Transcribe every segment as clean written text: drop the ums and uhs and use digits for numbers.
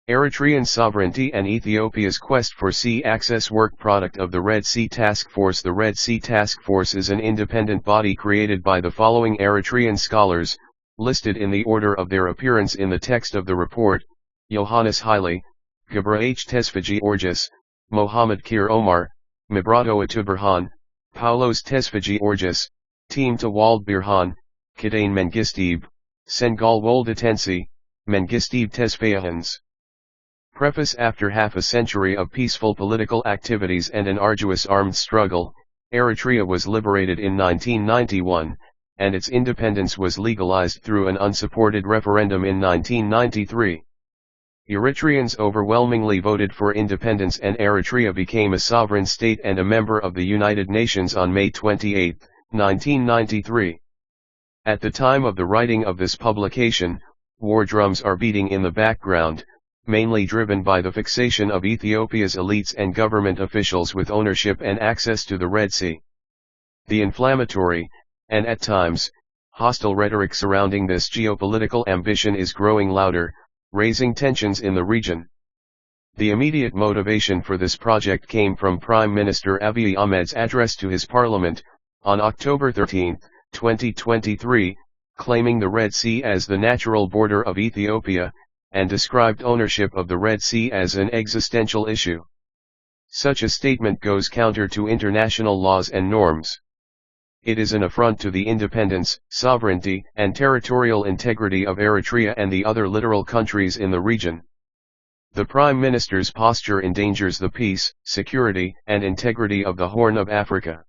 Eritrean sovereignty and Ethiopia's quest for sea access. Work product of the Red Sea Task Force. The Red Sea Task Force is an independent body created by the following Eritrean scholars, listed in the order of their appearance in the text of the report: Yohannes Haile, Gabra H. Tesfaji Orgis, Mohammed Kir Omar, Mibrato Atuberhan, Paulos Tesfaji Orgis, Team Tawald Birhan, Kidane Mengistib, Sengal Woldatensi, Mengistib Tesfayahans. Preface. After half a century of peaceful political activities and an arduous armed struggle, Eritrea was liberated in 1991, and its independence was legalized through an unsupported referendum in 1993. Eritreans overwhelmingly voted for independence, and Eritrea became a sovereign state and a member of the United Nations on May 28, 1993. At the time of the writing of this publication, war drums are beating in the background, mainly driven by the fixation of Ethiopia's elites and government officials with ownership and access to the Red Sea. The inflammatory, and at times, hostile rhetoric surrounding this geopolitical ambition is growing louder, raising tensions in the region. The immediate motivation for this project came from Prime Minister Abiy Ahmed's address to his parliament, on October 13, 2023, claiming the Red Sea as the natural border of Ethiopia, and described ownership of the Red Sea as an existential issue. Such a statement goes counter to international laws and norms. It is an affront to the independence, sovereignty, and territorial integrity of Eritrea and the other littoral countries in the region. The Prime Minister's posture endangers the peace, security, and integrity of the Horn of Africa.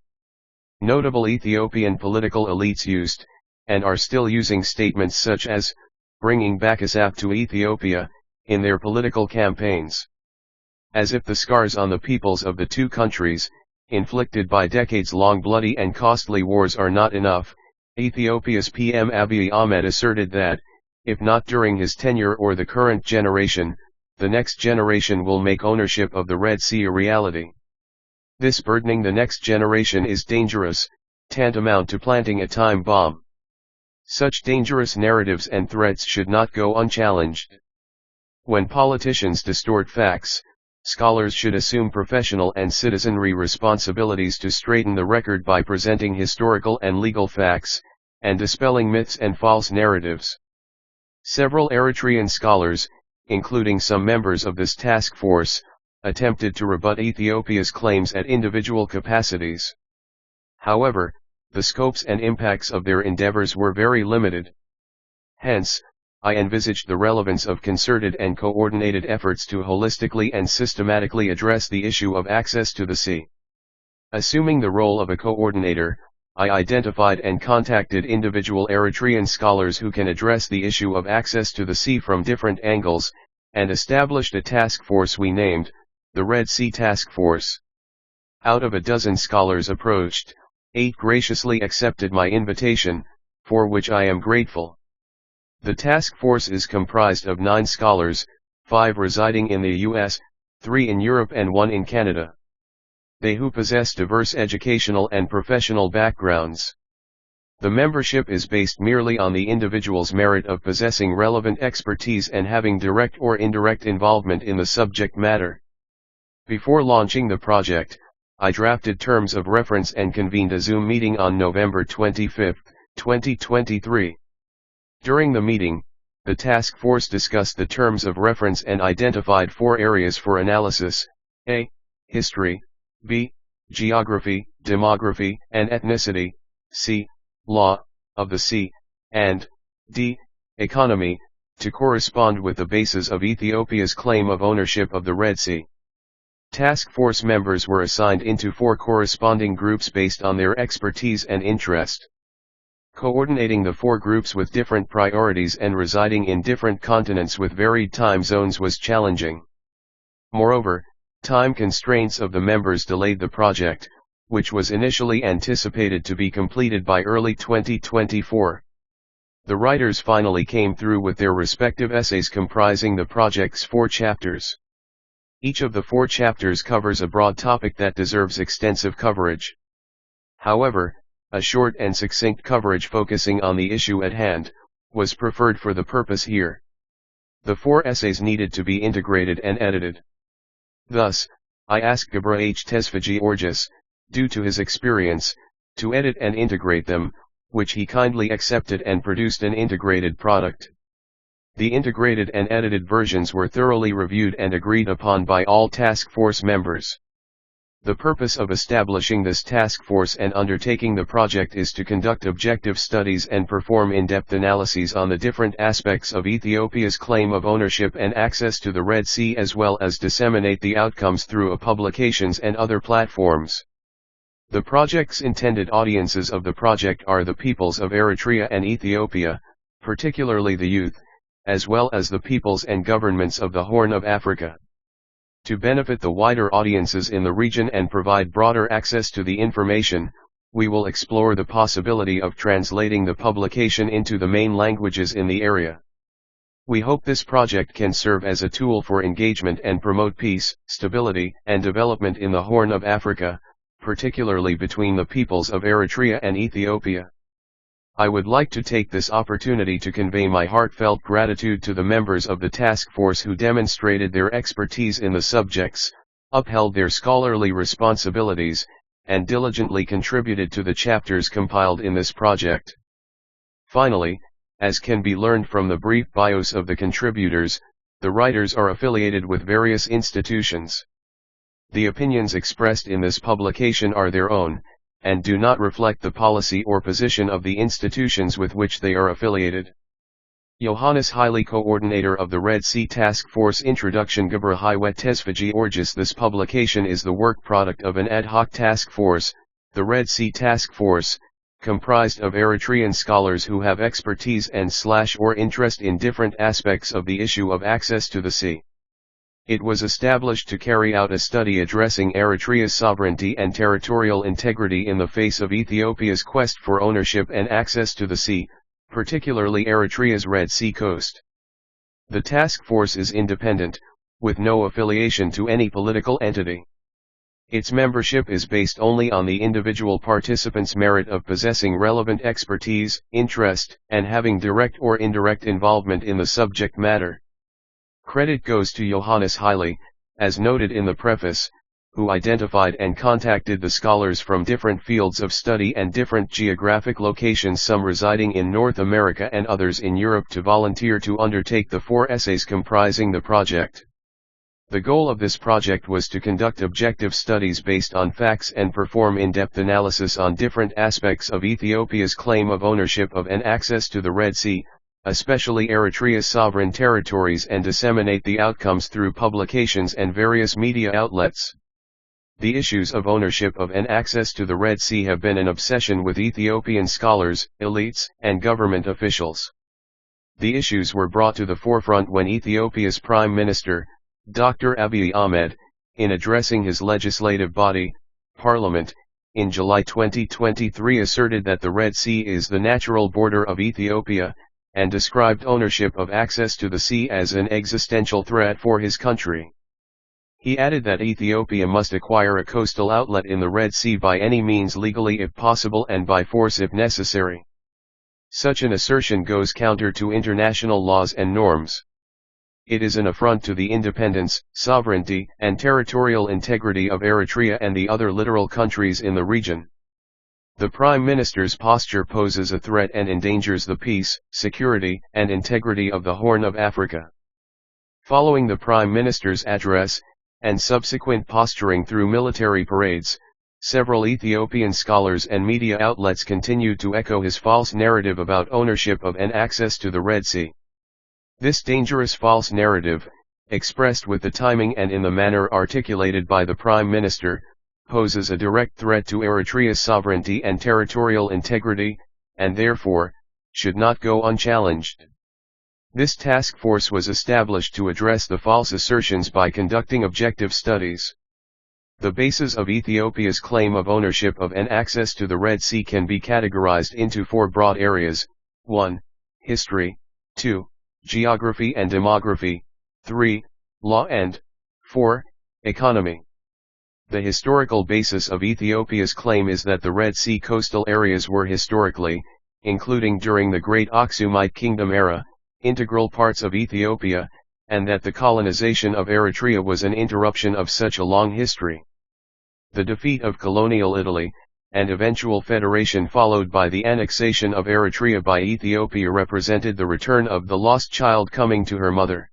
Notable Ethiopian political elites used, and are still using, statements such as, "bringing back Asap to Ethiopia," in their political campaigns. As if the scars on the peoples of the two countries, inflicted by decades-long bloody and costly wars, are not enough, Ethiopia's PM Abiy Ahmed asserted that, if not during his tenure or the current generation, the next generation will make ownership of the Red Sea a reality. This burdening the next generation is dangerous, tantamount to planting a time bomb. Such dangerous narratives and threats should not go unchallenged. When politicians distort facts, scholars should assume professional and citizenry responsibilities to straighten the record by presenting historical and legal facts, and dispelling myths and false narratives. Several Eritrean scholars, including some members of this task force, attempted to rebut Ethiopia's claims at individual capacities. However, the scopes and impacts of their endeavors were very limited. Hence, I envisaged the relevance of concerted and coordinated efforts to holistically and systematically address the issue of access to the sea. Assuming the role of a coordinator, I identified and contacted individual Eritrean scholars who can address the issue of access to the sea from different angles, and established a task force we named, the Red Sea Task Force. Out of a dozen scholars approached, 8 graciously accepted my invitation, for which I am grateful. The task force is comprised of 9 scholars, 5 residing in the US, 3 in Europe and 1 in Canada. They who possess diverse educational and professional backgrounds. The membership is based merely on the individual's merit of possessing relevant expertise and having direct or indirect involvement in the subject matter. Before launching the project, I drafted terms of reference and convened a Zoom meeting on November 25, 2023. During the meeting, the task force discussed the terms of reference and identified 4 areas for analysis: A. History, B. Geography, demography, and ethnicity, C. Law of the sea, and D. Economy, to correspond with the basis of Ethiopia's claim of ownership of the Red Sea. Task force members were assigned into 4 corresponding groups based on their expertise and interest. Coordinating the 4 groups with different priorities and residing in different continents with varied time zones was challenging. Moreover, time constraints of the members delayed the project, which was initially anticipated to be completed by early 2024. The writers finally came through with their respective essays comprising the project's 4 chapters. Each of the 4 chapters covers a broad topic that deserves extensive coverage. However, a short and succinct coverage focusing on the issue at hand was preferred for the purpose here. The 4 essays needed to be integrated and edited. Thus, I asked Gabra H. Tesfagiorgis, due to his experience, to edit and integrate them, which he kindly accepted and produced an integrated product. The integrated and edited versions were thoroughly reviewed and agreed upon by all task force members. The purpose of establishing this task force and undertaking the project is to conduct objective studies and perform in-depth analyses on the different aspects of Ethiopia's claim of ownership and access to the Red Sea, as well as disseminate the outcomes through publications and other platforms. The project's intended audiences of the project are the peoples of Eritrea and Ethiopia, particularly the youth, as well as the peoples and governments of the Horn of Africa. To benefit the wider audiences in the region and provide broader access to the information, we will explore the possibility of translating the publication into the main languages in the area. We hope this project can serve as a tool for engagement and promote peace, stability, and development in the Horn of Africa, particularly between the peoples of Eritrea and Ethiopia. I would like to take this opportunity to convey my heartfelt gratitude to the members of the task force who demonstrated their expertise in the subjects, upheld their scholarly responsibilities, and diligently contributed to the chapters compiled in this project. Finally, as can be learned from the brief bios of the contributors, the writers are affiliated with various institutions. The opinions expressed in this publication are their own, and do not reflect the policy or position of the institutions with which they are affiliated. Johannes Haile, coordinator of the Red Sea Task Force. Introduction. Gabra Hiwet Tesfagiorgis. This publication is the work product of an ad hoc task force, the Red Sea Task Force, comprised of Eritrean scholars who have expertise and/or interest in different aspects of the issue of access to the sea. It was established to carry out a study addressing Eritrea's sovereignty and territorial integrity in the face of Ethiopia's quest for ownership and access to the sea, particularly Eritrea's Red Sea coast. The task force is independent, with no affiliation to any political entity. Its membership is based only on the individual participants' merit of possessing relevant expertise, interest, and having direct or indirect involvement in the subject matter. Credit goes to Johannes Haile, as noted in the preface, who identified and contacted the scholars from different fields of study and different geographic locations, some residing in North America and others in Europe, to volunteer to undertake the 4 essays comprising the project. The goal of this project was to conduct objective studies based on facts and perform in-depth analysis on different aspects of Ethiopia's claim of ownership of and access to the Red Sea, especially Eritrea's sovereign territories, and disseminate the outcomes through publications and various media outlets. The issues of ownership of and access to the Red Sea have been an obsession with Ethiopian scholars, elites, and government officials. The issues were brought to the forefront when Ethiopia's Prime Minister, Dr. Abiy Ahmed, in addressing his legislative body, Parliament, in July 2023 asserted that the Red Sea is the natural border of Ethiopia, and described ownership of access to the sea as an existential threat for his country. He added that Ethiopia must acquire a coastal outlet in the Red Sea by any means, legally if possible and by force if necessary. Such an assertion goes counter to international laws and norms. It is an affront to the independence, sovereignty, and territorial integrity of Eritrea and the other littoral countries in the region. The Prime Minister's posture poses a threat and endangers the peace, security, and integrity of the Horn of Africa. Following the Prime Minister's address, and subsequent posturing through military parades, several Ethiopian scholars and media outlets continued to echo his false narrative about ownership of and access to the Red Sea. This dangerous false narrative, expressed with the timing and in the manner articulated by the Prime Minister, poses a direct threat to Eritrea's sovereignty and territorial integrity, and therefore, should not go unchallenged. This task force was established to address the false assertions by conducting objective studies. The basis of Ethiopia's claim of ownership of and access to the Red Sea can be categorized into 4 broad areas: 1. History, 2. Geography and demography, 3. Law, and 4. Economy. The historical basis of Ethiopia's claim is that the Red Sea coastal areas were historically, including during the Great Aksumite Kingdom era, integral parts of Ethiopia, and that the colonization of Eritrea was an interruption of such a long history. The defeat of colonial Italy, and eventual federation followed by the annexation of Eritrea by Ethiopia represented the return of the lost child coming to her mother.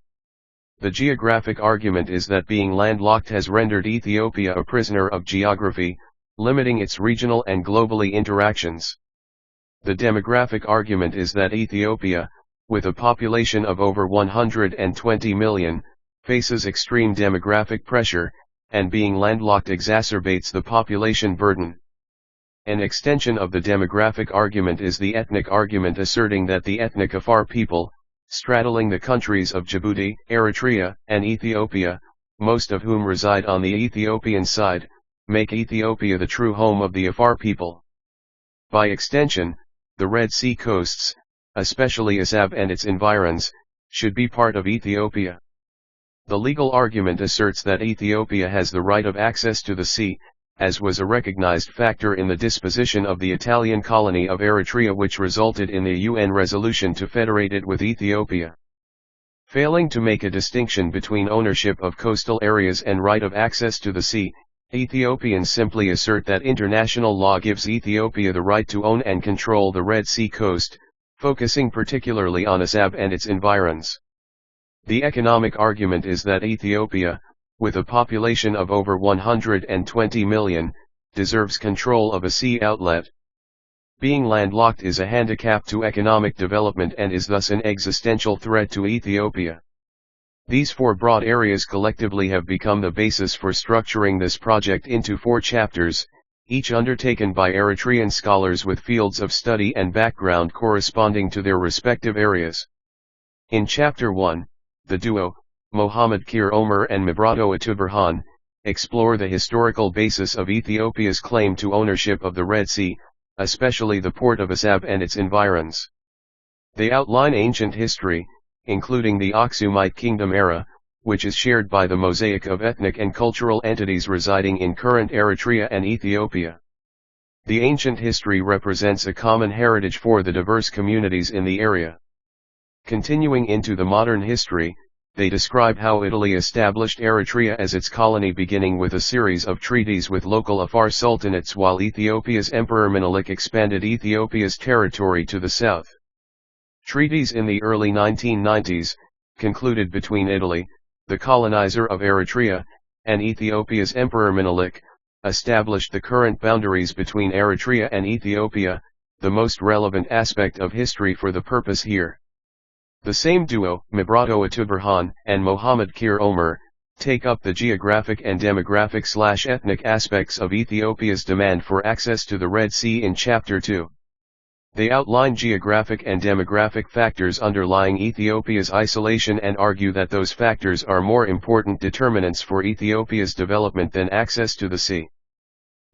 The geographic argument is that being landlocked has rendered Ethiopia a prisoner of geography, limiting its regional and globally interactions. The demographic argument is that Ethiopia, with a population of over 120 million, faces extreme demographic pressure, and being landlocked exacerbates the population burden. An extension of the demographic argument is the ethnic argument, asserting that the ethnic Afar people, straddling the countries of Djibouti, Eritrea, and Ethiopia, most of whom reside on the Ethiopian side, make Ethiopia the true home of the Afar people. By extension, the Red Sea coasts, especially Assab and its environs, should be part of Ethiopia. The legal argument asserts that Ethiopia has the right of access to the sea, as was a recognized factor in the disposition of the Italian colony of Eritrea, which resulted in the UN resolution to federate it with Ethiopia. Failing to make a distinction between ownership of coastal areas and right of access to the sea, Ethiopians simply assert that international law gives Ethiopia the right to own and control the Red Sea coast, focusing particularly on Assab and its environs. The economic argument is that Ethiopia, with a population of over 120 million, deserves control of a sea outlet. Being landlocked is a handicap to economic development and is thus an existential threat to Ethiopia. These four broad areas collectively have become the basis for structuring this project into 4 chapters, each undertaken by Eritrean scholars with fields of study and background corresponding to their respective areas. In Chapter 1, the duo, Mohammed Kir Omer and Mibrato Atuberhan, explore the historical basis of Ethiopia's claim to ownership of the Red Sea, especially the port of Assab and its environs. They outline ancient history, including the Aksumite kingdom era, which is shared by the mosaic of ethnic and cultural entities residing in current Eritrea and Ethiopia. The ancient history represents a common heritage for the diverse communities in the area. Continuing into the modern history, they describe how Italy established Eritrea as its colony, beginning with a series of treaties with local Afar sultanates, while Ethiopia's Emperor Menelik expanded Ethiopia's territory to the south. Treaties in the early 1990s, concluded between Italy, the colonizer of Eritrea, and Ethiopia's Emperor Menelik, established the current boundaries between Eritrea and Ethiopia, the most relevant aspect of history for the purpose here. The same duo, Mibrato Atuberhan and Mohammed Kir Omer, take up the geographic and demographic/ethnic aspects of Ethiopia's demand for access to the Red Sea in Chapter 2. They outline geographic and demographic factors underlying Ethiopia's isolation and argue that those factors are more important determinants for Ethiopia's development than access to the sea.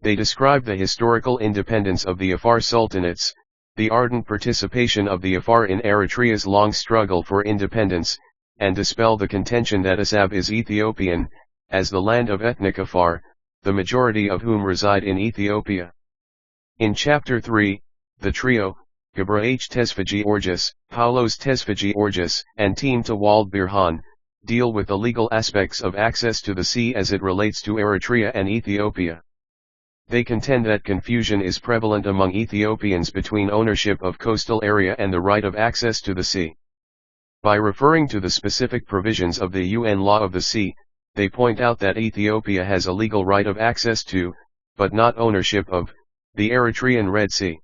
They describe the historical independence of the Afar sultanates, the ardent participation of the Afar in Eritrea's long struggle for independence, and dispel the contention that Assab is Ethiopian, as the land of ethnic Afar, the majority of whom reside in Ethiopia. In Chapter 3, the trio, Gabra H. Tesfaji Orgis, Paulos Tesfaji Orgis, and Team Tawald Birhan, deal with the legal aspects of access to the sea as it relates to Eritrea and Ethiopia. They contend that confusion is prevalent among Ethiopians between ownership of coastal area and the right of access to the sea. By referring to the specific provisions of the UN Law of the Sea, they point out that Ethiopia has a legal right of access to, but not ownership of, the Eritrean Red Sea.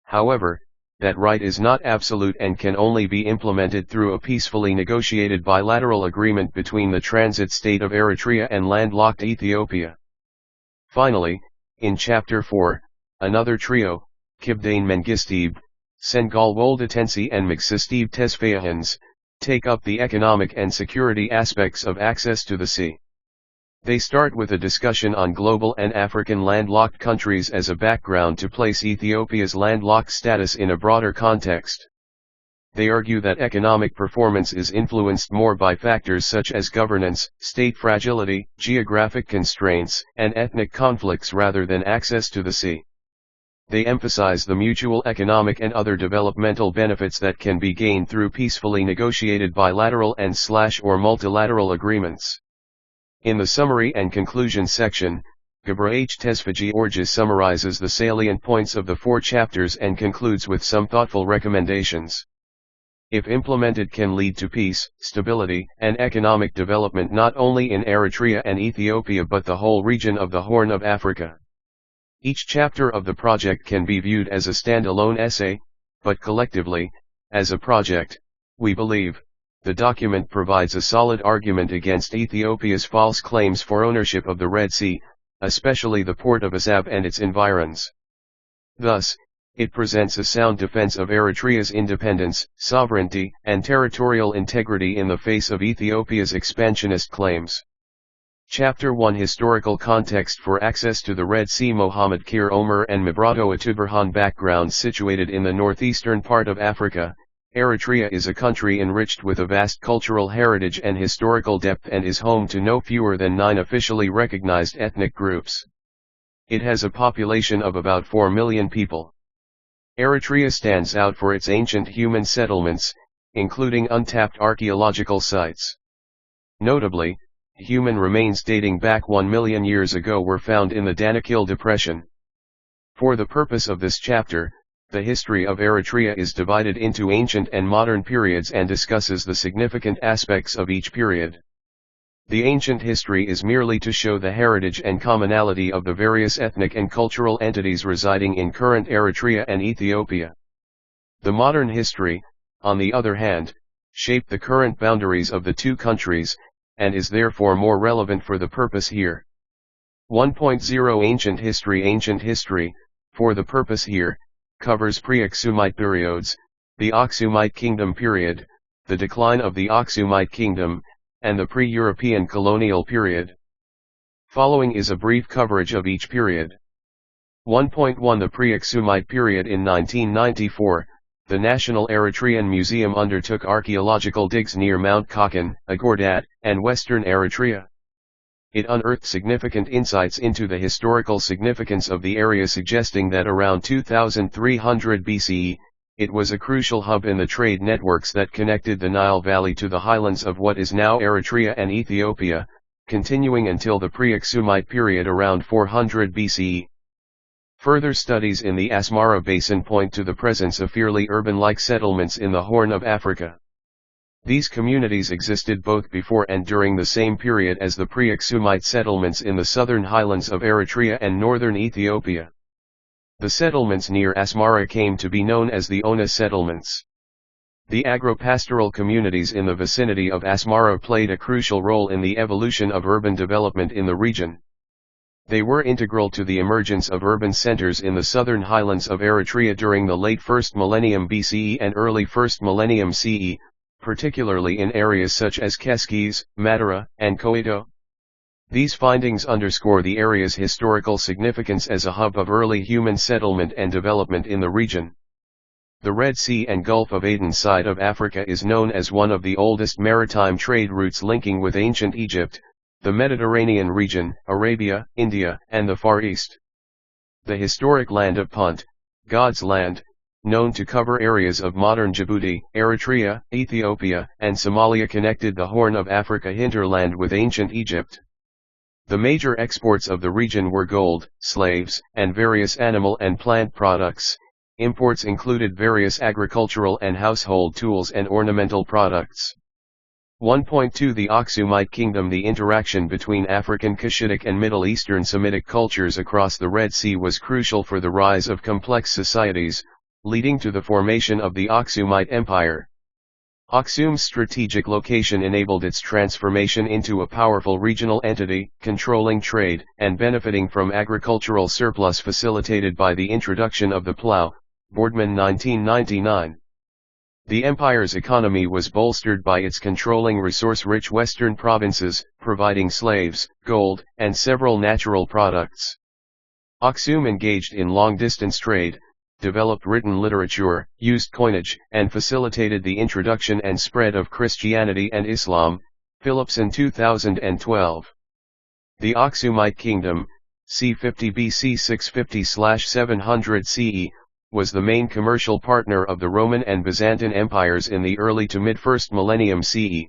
However, that right is not absolute and can only be implemented through a peacefully negotiated bilateral agreement between the transit state of Eritrea and landlocked Ethiopia. Finally, in Chapter 4, another trio, Kibdane Mengistib, Sengal Woldatensi and Mixistib Tesfayahans, take up the economic and security aspects of access to the sea. They start with a discussion on global and African landlocked countries as a background to place Ethiopia's landlocked status in a broader context. They argue that economic performance is influenced more by factors such as governance, state fragility, geographic constraints, and ethnic conflicts rather than access to the sea. They emphasize the mutual economic and other developmental benefits that can be gained through peacefully negotiated bilateral and/or multilateral agreements. In the summary and conclusion section, Gabra H. Tesfaji Orges summarizes the salient points of the 4 chapters and concludes with some thoughtful recommendations. If implemented, can lead to peace, stability, and economic development not only in Eritrea and Ethiopia but the whole region of the Horn of Africa. Each chapter of the project can be viewed as a standalone essay, but collectively, as a project, we believe, the document provides a solid argument against Ethiopia's false claims for ownership of the Red Sea, especially the port of Assab and its environs. Thus, it presents a sound defense of Eritrea's independence, sovereignty, and territorial integrity in the face of Ethiopia's expansionist claims. Chapter 1 Historical Context for Access to the Red Sea. Mohammed Kir Omer and Mabrato Atuberhan. Background. Situated in the northeastern part of Africa, Eritrea is a country enriched with a vast cultural heritage and historical depth and is home to no fewer than 9 officially recognized ethnic groups. It has a population of about 4 million people. Eritrea stands out for its ancient human settlements, including untapped archaeological sites. Notably, human remains dating back 1 million years ago were found in the Danakil Depression. For the purpose of this chapter, the history of Eritrea is divided into ancient and modern periods and discusses the significant aspects of each period. The ancient history is merely to show the heritage and commonality of the various ethnic and cultural entities residing in current Eritrea and Ethiopia. The modern history, on the other hand, shaped the current boundaries of the 2 countries, and is therefore more relevant for the purpose here. 1.0 Ancient history, for the purpose here, covers pre-Aksumite periods, the Aksumite kingdom period, the decline of the Aksumite kingdom, and the pre-European colonial period. Following is a brief coverage of each period. 1.1 The pre-Aksumite period. In 1994, the National Eritrean Museum undertook archaeological digs near Mount Kakan, Agordat, and western Eritrea. It unearthed significant insights into the historical significance of the area, suggesting that around 2300 BCE, it was a crucial hub in the trade networks that connected the Nile Valley to the highlands of what is now Eritrea and Ethiopia, continuing until the pre-Aksumite period around 400 BCE. Further studies in the Asmara Basin point to the presence of fairly urban-like settlements in the Horn of Africa. These communities existed both before and during the same period as the pre-Aksumite settlements in the southern highlands of Eritrea and northern Ethiopia. The settlements near Asmara came to be known as the Ona settlements. The agro-pastoral communities in the vicinity of Asmara played a crucial role in the evolution of urban development in the region. They were integral to the emergence of urban centers in the southern highlands of Eritrea during the late 1st millennium BCE and early 1st millennium CE, particularly in areas such as Keskes, Matara, and Koito. These findings underscore the area's historical significance as a hub of early human settlement and development in the region. The Red Sea and Gulf of Aden side of Africa is known as one of the oldest maritime trade routes linking with ancient Egypt, the Mediterranean region, Arabia, India, and the Far East. The historic land of Punt, God's land, known to cover areas of modern Djibouti, Eritrea, Ethiopia, and Somalia, connected the Horn of Africa hinterland with ancient Egypt. The major exports of the region were gold, slaves, and various animal and plant products. Imports included various agricultural and household tools and ornamental products. 1.2 The Aksumite Kingdom. The interaction between African Cushitic and Middle Eastern Semitic cultures across the Red Sea was crucial for the rise of complex societies, leading to the formation of the Aksumite Empire. Aksum's strategic location enabled its transformation into a powerful regional entity, controlling trade, and benefiting from agricultural surplus facilitated by the introduction of the plough, Boardman 1999. The empire's economy was bolstered by its controlling resource-rich western provinces, providing slaves, gold, and several natural products. Aksum engaged in long-distance trade, developed written literature, used coinage, and facilitated the introduction and spread of Christianity and Islam. Philipson 2012. The Aksumite Kingdom, c. 50 BC 650-700 CE, was the main commercial partner of the Roman and Byzantine empires in the early to mid-1st millennium CE.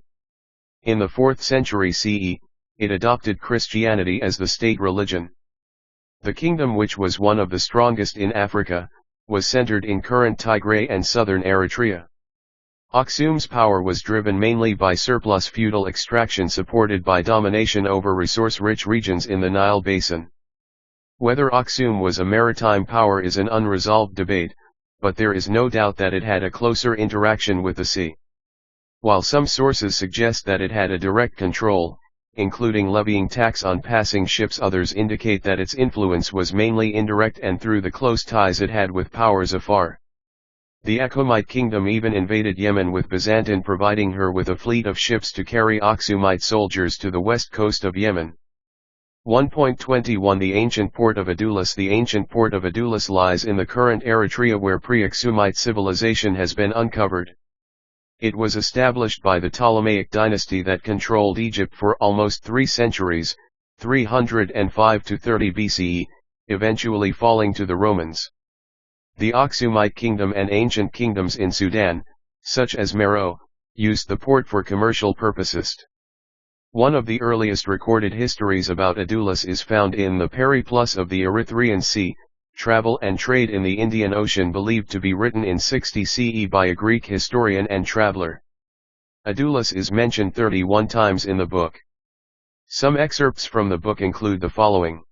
In the 4th century CE, it adopted Christianity as the state religion. The kingdom, which was one of the strongest in Africa, was centered in current Tigray and southern Eritrea. Aksum's power was driven mainly by surplus feudal extraction supported by domination over resource-rich regions in the Nile basin. Whether Aksum was a maritime power is an unresolved debate, but there is no doubt that it had a closer interaction with the sea. While some sources suggest that it had a direct control, including levying tax on passing ships, others indicate that its influence was mainly indirect and through the close ties it had with powers afar. The Aksumite kingdom even invaded Yemen, with Byzantine providing her with a fleet of ships to carry Aksumite soldiers to the west coast of Yemen. 1.21 The ancient port of Adulis. The ancient port of Adulis lies in the current Eritrea, where pre-Aksumite civilization has been uncovered. It was established by the Ptolemaic dynasty that controlled Egypt for almost 3 centuries, 305 to 30 BCE, eventually falling to the Romans. The Aksumite kingdom and ancient kingdoms in Sudan, such as Meroe, used the port for commercial purposes. One of the earliest recorded histories about Adulis is found in the Periplus of the Erythraean Sea, Travel and Trade in the Indian Ocean, believed to be written in 60 CE by a Greek historian and traveler. Adulis is mentioned 31 times in the book. Some excerpts from the book include the following.